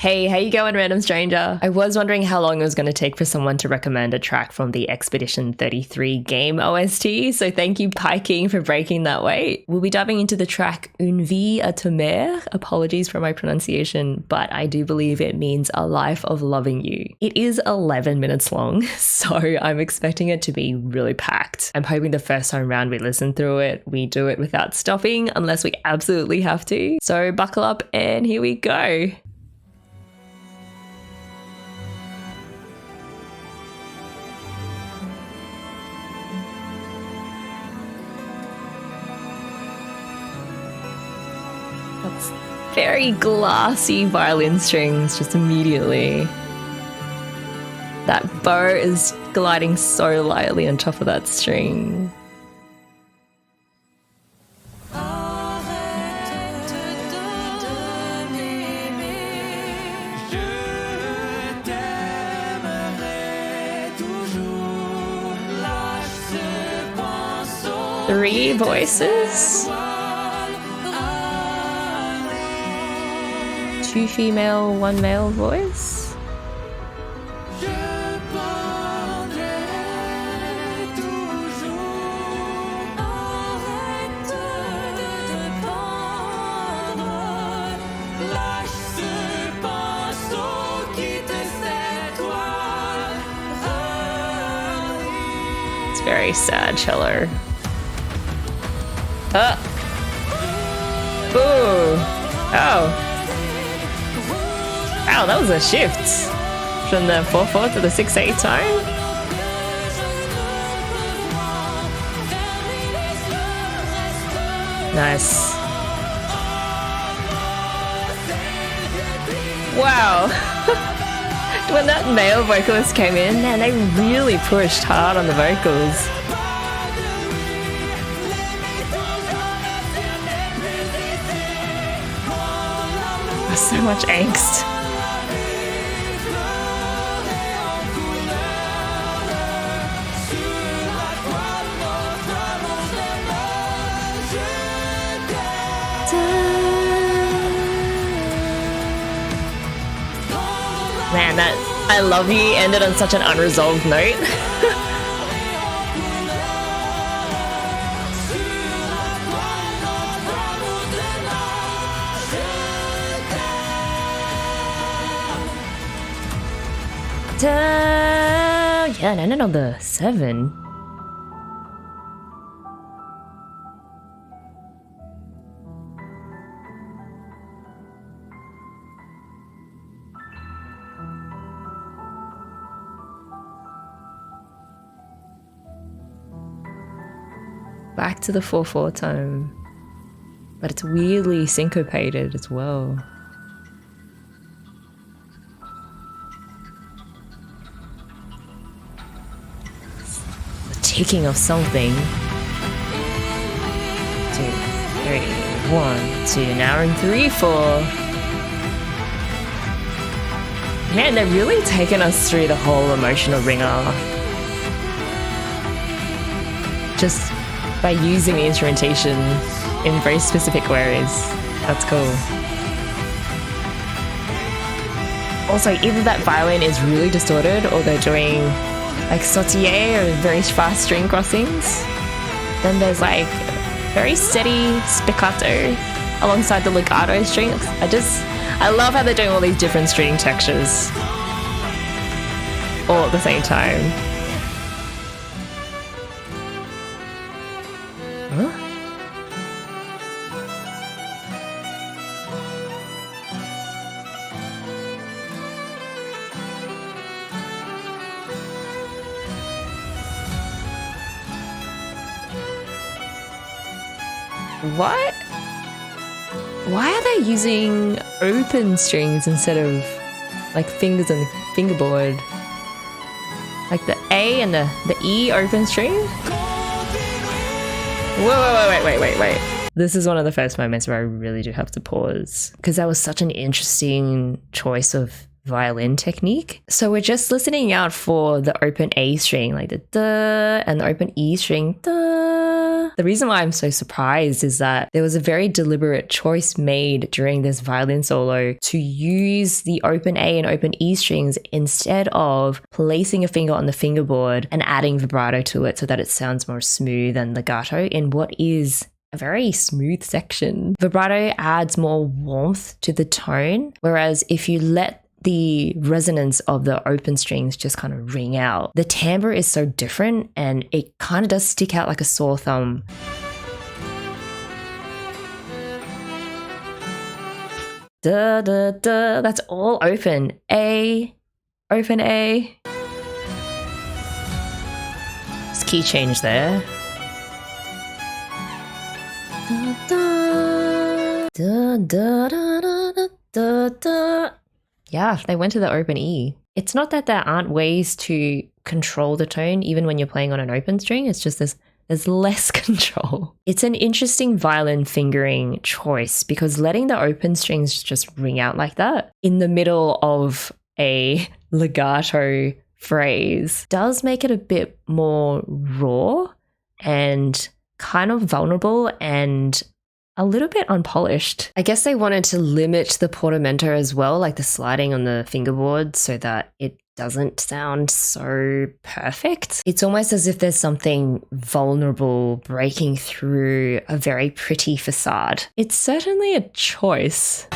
Hey, how you going, random stranger? I was wondering how long it was going to take for someone to recommend a track from the Expedition 33 game OST, so thank you Paiking for breaking that wait. We'll be diving into the track Une vie à te mer, apologies for my pronunciation, but I do believe it means a life of loving you. It is 11 minutes long, so I'm expecting it to be really packed. I'm hoping the first time round we listen through it, we do it without stopping unless we absolutely have to. So buckle up and here we go. That's very glassy violin strings just immediately. That bow is gliding so lightly on top of that string. Three voices? Two female, one male voice? It's very sad cello. Ooh. Oh. Wow, that was a shift from the 4/4 to the 6/8 tone. Nice. Wow. When that male vocalist came in, man, they really pushed hard on the vocals. There's so much angst. Man, that I love you ended on such an unresolved note. Yeah, it ended on the 7. Back to the 4/4 tone, but it's weirdly syncopated as well. The ticking of something. 2, 3, 1, 2, now we're in 3/4. Man, they're really taking us through the whole emotional ringer. Just by using the instrumentation in very specific ways. That's cool. Also, either that violin is really distorted or they're doing like sautiller or very fast string crossings. Then there's like very steady spiccato alongside the legato strings. I love how they're doing all these different string textures all at the same time. Huh? What? Why are they using open strings instead of like fingers on the fingerboard? Like the A and the E open string? Wait. This is one of the first moments where I really do have to pause because that was such an interesting choice of violin technique. So we're just listening out for the open A string, like the duh, and the open E string, duh. The reason why I'm so surprised is that there was a very deliberate choice made during this violin solo to use the open A and open E strings instead of placing a finger on the fingerboard and adding vibrato to it so that it sounds more smooth and legato in what is a very smooth section. Vibrato adds more warmth to the tone, whereas if you let the resonance of the open strings just kind of ring out, the timbre is so different and it kind of does stick out like a sore thumb. Da da da, that's all open. A, open A. It's key change there. Da, da, da, da, da, da, da. Yeah, they went to the open E. It's not that there aren't ways to control the tone even when you're playing on an open string. It's just there's less control. It's an interesting violin fingering choice because letting the open strings just ring out like that in the middle of a legato phrase does make it a bit more raw and kind of vulnerable and a little bit unpolished. I guess they wanted to limit the portamento as well, like the sliding on the fingerboard, so that it doesn't sound so perfect. It's almost as if there's something vulnerable breaking through a very pretty facade. It's certainly a choice.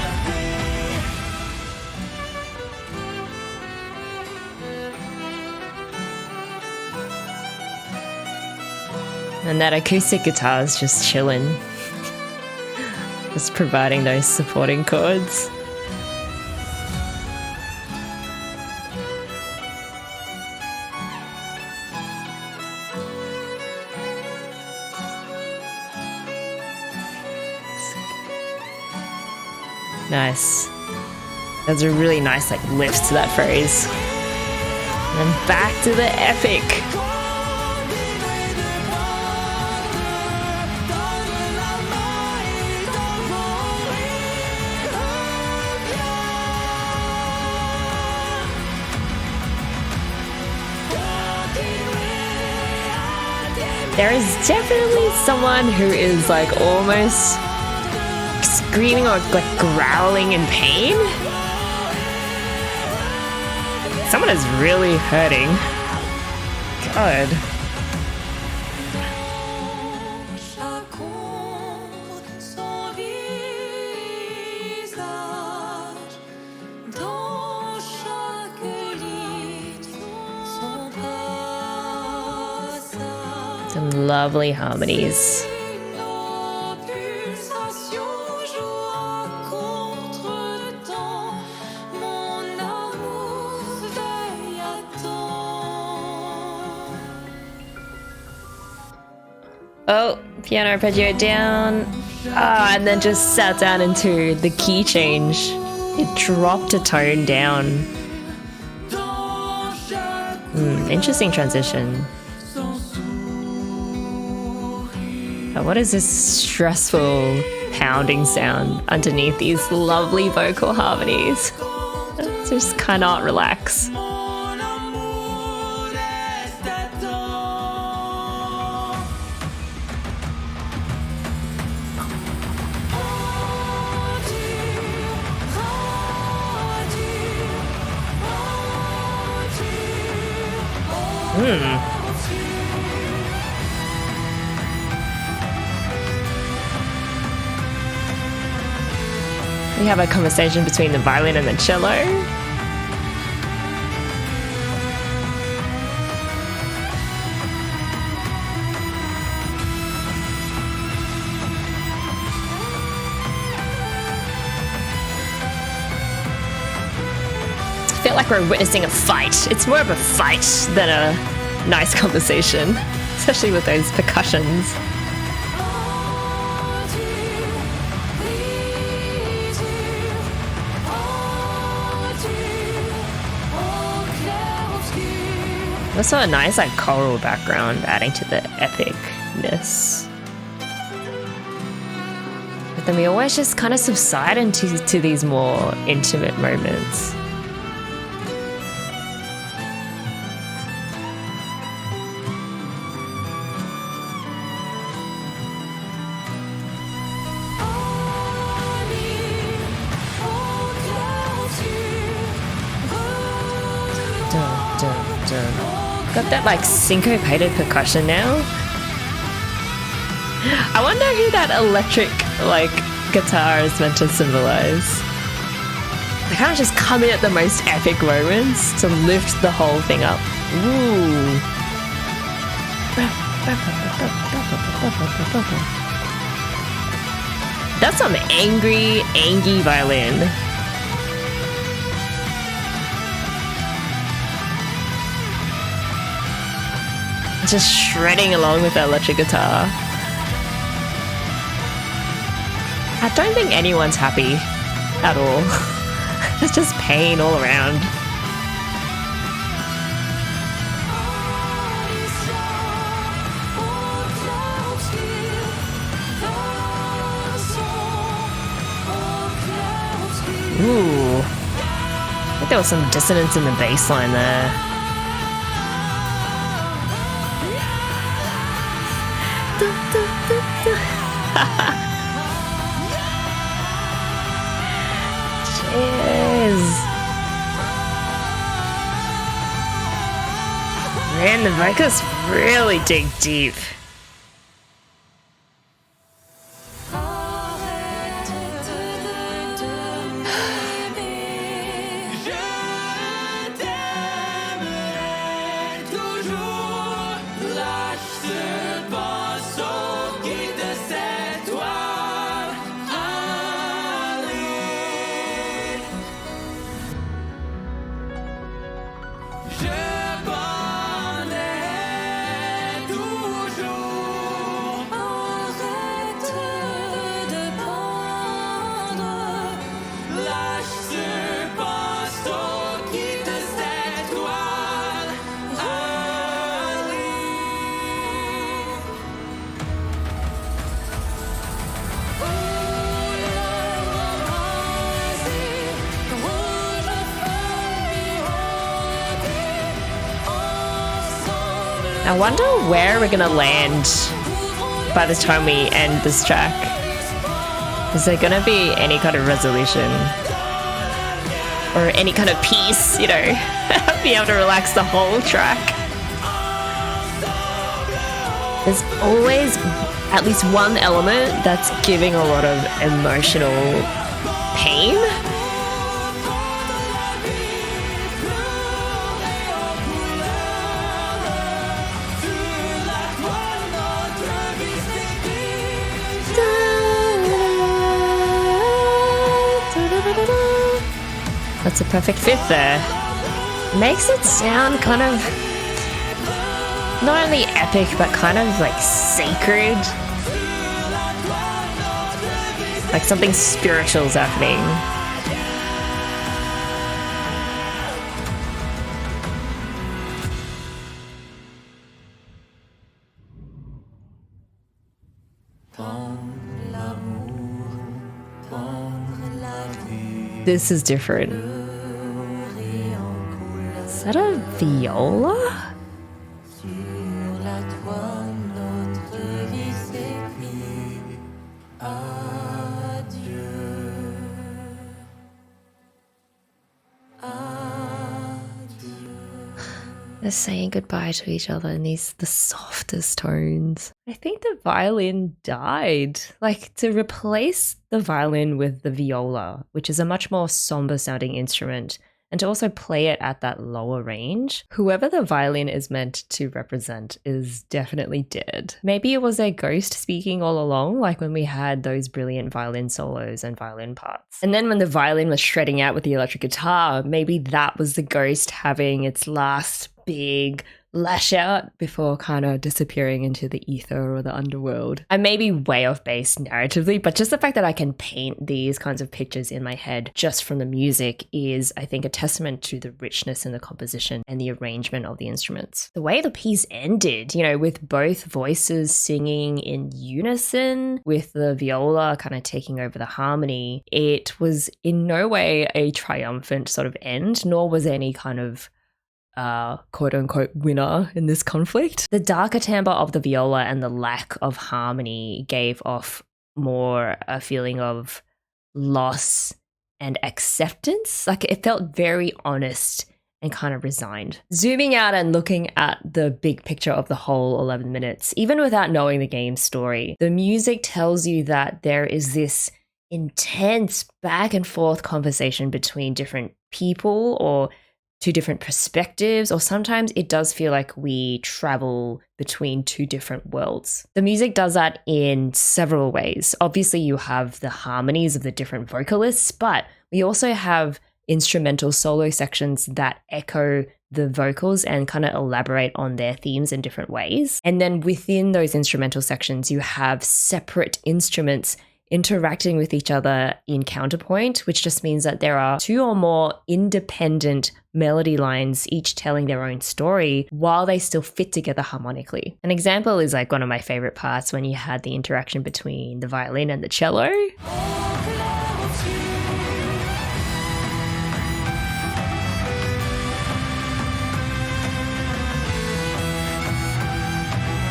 And that acoustic guitar is just chilling. Just providing those supporting chords. Nice. There's a really nice like lift to that phrase. And then back to the epic. There is definitely someone who is like almost screaming or like growling in pain. Someone is really hurting. God. Some lovely harmonies. Oh, piano arpeggio down. Ah, and then just sat down into the key change. It dropped a tone down. Interesting transition. Oh, what is this stressful pounding sound underneath these lovely vocal harmonies? I just cannot relax. We have a conversation between the violin and the cello. I feel like we're witnessing a fight. It's more of a fight than a nice conversation, especially with those percussions. Also a nice like choral background adding to the epicness. But then we always just kind of subside into these more intimate moments. Got that like syncopated percussion now. I wonder who that electric like guitar is meant to symbolize. They kind of just come in at the most epic moments to lift the whole thing up. Ooh. That's some angry violin. Just shredding along with the electric guitar. I don't think anyone's happy at all. It's just pain all around. Ooh. I think there was some dissonance in the bass line there. Cheers. Man, the vocals really dig deep. I wonder where we're gonna land by the time we end this track. Is there gonna be any kind of resolution? Or any kind of peace, you know? Be able to relax the whole track. There's always at least one element that's giving a lot of emotional pain. That's a perfect fit there. Makes it sound kind of not only epic but kind of like sacred. Like something spiritual's happening. This is different. Is that a viola? They're saying goodbye to each other in the softest tones. I think the violin died. Like, to replace the violin with the viola, which is a much more somber sounding instrument, and to also play it at that lower range, whoever the violin is meant to represent is definitely dead. Maybe it was a ghost speaking all along, like when we had those brilliant violin solos and violin parts. And then when the violin was shredding out with the electric guitar, maybe that was the ghost having its last big lash out before kind of disappearing into the ether or the underworld. I may be way off base narratively, but just the fact that I can paint these kinds of pictures in my head just from the music is, I think, a testament to the richness in the composition and the arrangement of the instruments. The way the piece ended, you know, with both voices singing in unison, with the viola kind of taking over the harmony, it was in no way a triumphant sort of end, nor was any kind of quote unquote winner in this conflict. The darker timbre of the viola and the lack of harmony gave off more a feeling of loss and acceptance. Like, it felt very honest and kind of resigned. Zooming out and looking at the big picture of the whole 11 minutes, even without knowing the game's story, the music tells you that there is this intense back and forth conversation between different people or two different perspectives, or sometimes it does feel like we travel between two different worlds. The music does that in several ways. Obviously, you have the harmonies of the different vocalists, but we also have instrumental solo sections that echo the vocals and kind of elaborate on their themes in different ways. And then within those instrumental sections, you have separate instruments interacting with each other in counterpoint, which just means that there are two or more independent melody lines, each telling their own story while they still fit together harmonically. An example is like one of my favorite parts when you had the interaction between the violin and the cello.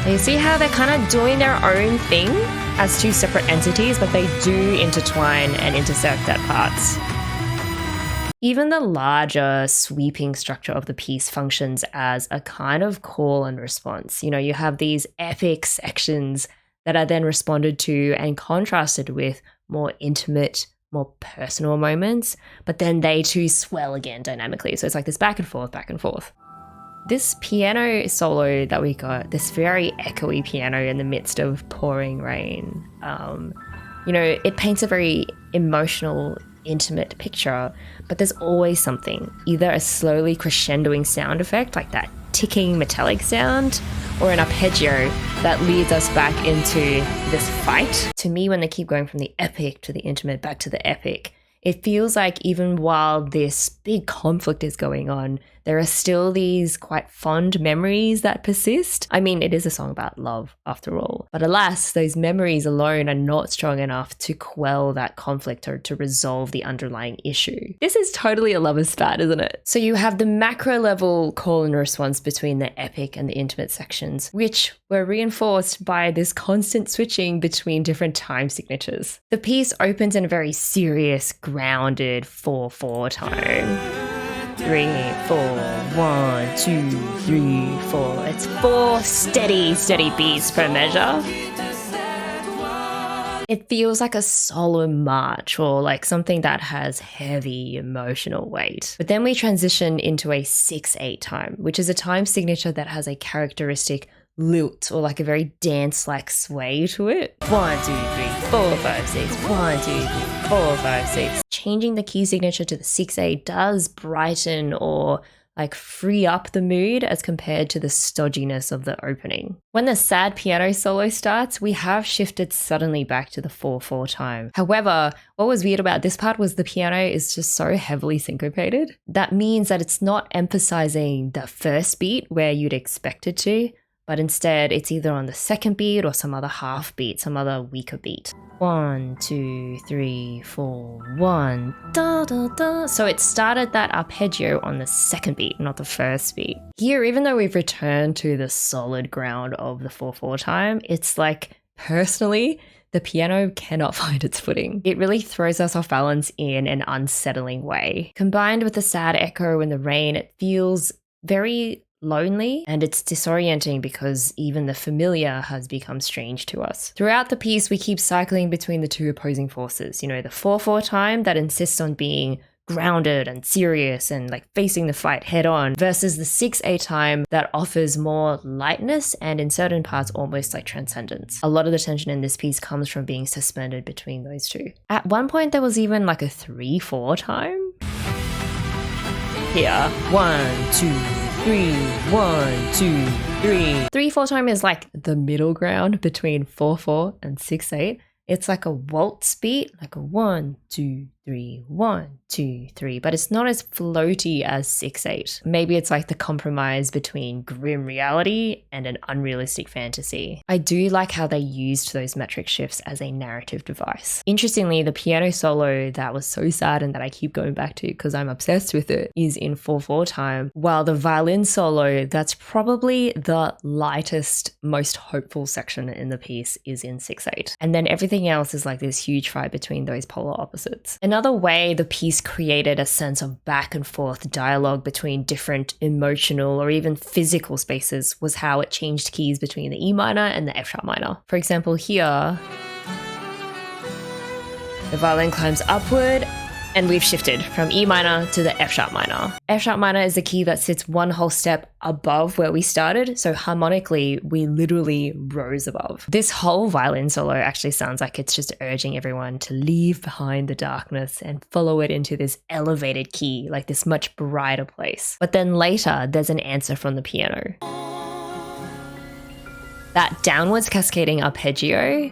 You see how they're kind of doing their own thing as two separate entities, but they do intertwine and intersect at parts. Even the larger sweeping structure of the piece functions as a kind of call and response. You know, you have these epic sections that are then responded to and contrasted with more intimate, more personal moments, but then they too swell again dynamically. So it's like this back and forth, back and forth. This piano solo that we got, this very echoey piano in the midst of pouring rain, you know, it paints a very emotional, intimate picture, but there's always something, either a slowly crescendoing sound effect, like that ticking metallic sound, or an arpeggio that leads us back into this fight. To me, when they keep going from the epic to the intimate back to the epic, it feels like even while this big conflict is going on, there are still these quite fond memories that persist. I mean, it is a song about love after all. But alas, those memories alone are not strong enough to quell that conflict or to resolve the underlying issue. This is totally a lover's spat, isn't it? So you have the macro level call and response between the epic and the intimate sections, which were reinforced by this constant switching between different time signatures. The piece opens in a very serious, grounded 4/4 time. 3, 4, 1, 2, 3, 4. It's 4 steady beats per measure. It feels like a solemn march or like something that has heavy emotional weight. But then we transition into a 6/8 time, which is a time signature that has a characteristic lilt or like a very dance-like sway to it. 1, 2, 3, 4, 5, 6. 1, 2, 3, 4, 5, 6. Changing the key signature to the 6/8 does brighten or like free up the mood as compared to the stodginess of the opening. When the sad piano solo starts, we have shifted suddenly back to the 4/4 time. However, what was weird about this part was the piano is just so heavily syncopated. That means that it's not emphasizing the first beat where you'd expect it to, but instead it's either on the second beat or some other half beat, some other weaker beat. 1, 2, 3, 4, 1, da da da. So it started that arpeggio on the second beat, not the first beat. Here, even though we've returned to the solid ground of the 4/4 time, it's like, personally, the piano cannot find its footing. It really throws us off balance in an unsettling way. Combined with the sad echo and the rain, it feels very lonely, and it's disorienting because even the familiar has become strange to us. Throughout the piece, we keep cycling between the two opposing forces. You know, the 4/4 time that insists on being grounded and serious and like facing the fight head on versus the 6/8 time that offers more lightness and in certain parts almost like transcendence. A lot of the tension in this piece comes from being suspended between those two. At one point, there was even like a 3/4 time. Here, 1, 2, 3, 1, 2, 3. 3/4 time is like the middle ground between 4/4 and 6/8. It's like a waltz beat, like a 1, 2, 3, 1, 2, 3, but it's not as floaty as 6/8. Maybe it's like the compromise between grim reality and an unrealistic fantasy. I do like how they used those metric shifts as a narrative device. Interestingly, the piano solo that was so sad and that I keep going back to because I'm obsessed with it is in 4/4 time, while the violin solo that's probably the lightest, most hopeful section in the piece is in 6/8. And then everything everything else is like this huge fight between those polar opposites. Another way the piece created a sense of back and forth dialogue between different emotional or even physical spaces was how it changed keys between the E minor and the F sharp minor. For example, here, the violin climbs upward and we've shifted from E minor to the F sharp minor. F sharp minor is the key that sits one whole step above where we started, so harmonically, we literally rose above. This whole violin solo actually sounds like it's just urging everyone to leave behind the darkness and follow it into this elevated key, like this much brighter place. But then later, there's an answer from the piano. That downwards cascading arpeggio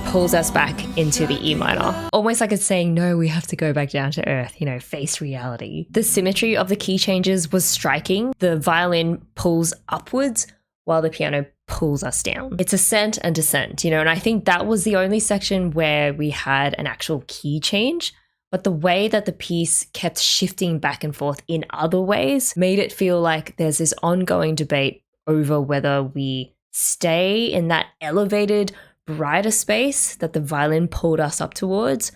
pulls us back into the E minor. Almost like it's saying, no, we have to go back down to earth, face reality. The symmetry of the key changes was striking. The violin pulls upwards while the piano pulls us down. It's ascent and descent, and I think that was the only section where we had an actual key change. But the way that the piece kept shifting back and forth in other ways made it feel like there's this ongoing debate over whether we stay in that elevated brighter space that the violin pulled us up towards,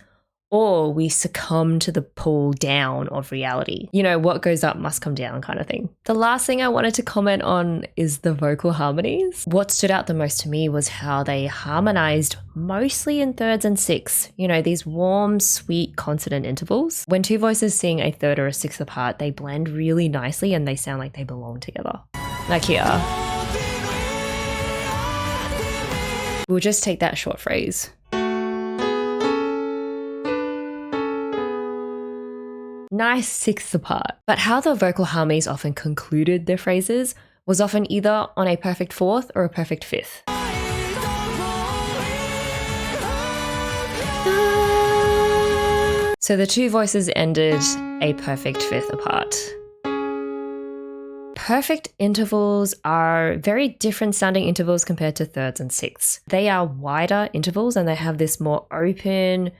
or we succumb to the pull down of reality. What goes up must come down kind of thing. The last thing I wanted to comment on is the vocal harmonies. What stood out the most to me was how they harmonized mostly in thirds and sixths, these warm, sweet consonant intervals. When two voices sing a third or a sixth apart, they blend really nicely and they sound like they belong together. Like here. We'll just take that short phrase. Nice sixths apart. But how the vocal harmonies often concluded their phrases was often either on a perfect fourth or a perfect fifth. So the two voices ended a perfect fifth apart. Perfect intervals are very different sounding intervals compared to thirds and sixths. They are wider intervals and they have this more open,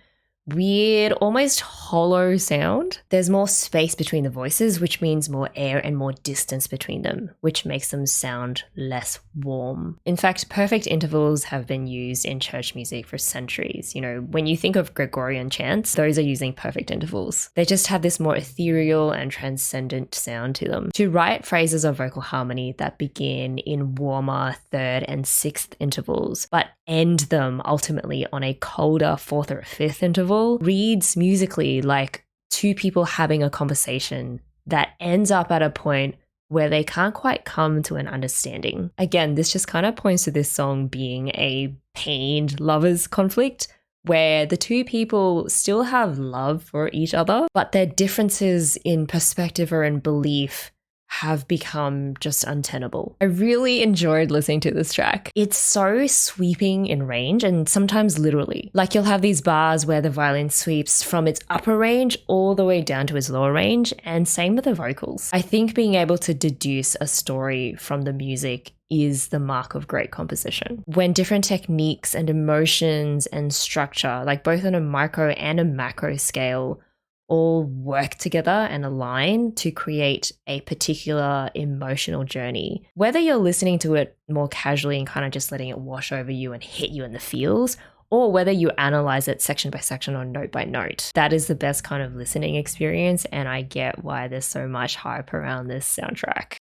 weird, almost hollow sound. There's more space between the voices, which means more air and more distance between them, which makes them sound less warm. In fact, perfect intervals have been used in church music for centuries. When you think of Gregorian chants, those are using perfect intervals. They just have this more ethereal and transcendent sound to them. To write phrases of vocal harmony that begin in warmer third and sixth intervals, but end them ultimately on a colder fourth or a fifth interval, reads musically like two people having a conversation that ends up at a point where they can't quite come to an understanding. Again, this just kind of points to this song being a pained lovers conflict where the two people still have love for each other, but their differences in perspective or in belief have become just untenable. I really enjoyed listening to this track. It's so sweeping in range and sometimes literally. Like you'll have these bars where the violin sweeps from its upper range all the way down to its lower range, and same with the vocals. I think being able to deduce a story from the music is the mark of great composition. When different techniques and emotions and structure, like both on a micro and a macro scale, all work together and align to create a particular emotional journey. Whether you're listening to it more casually and kind of just letting it wash over you and hit you in the feels, or whether you analyze it section by section or note by note, that is the best kind of listening experience, and I get why there's so much hype around this soundtrack.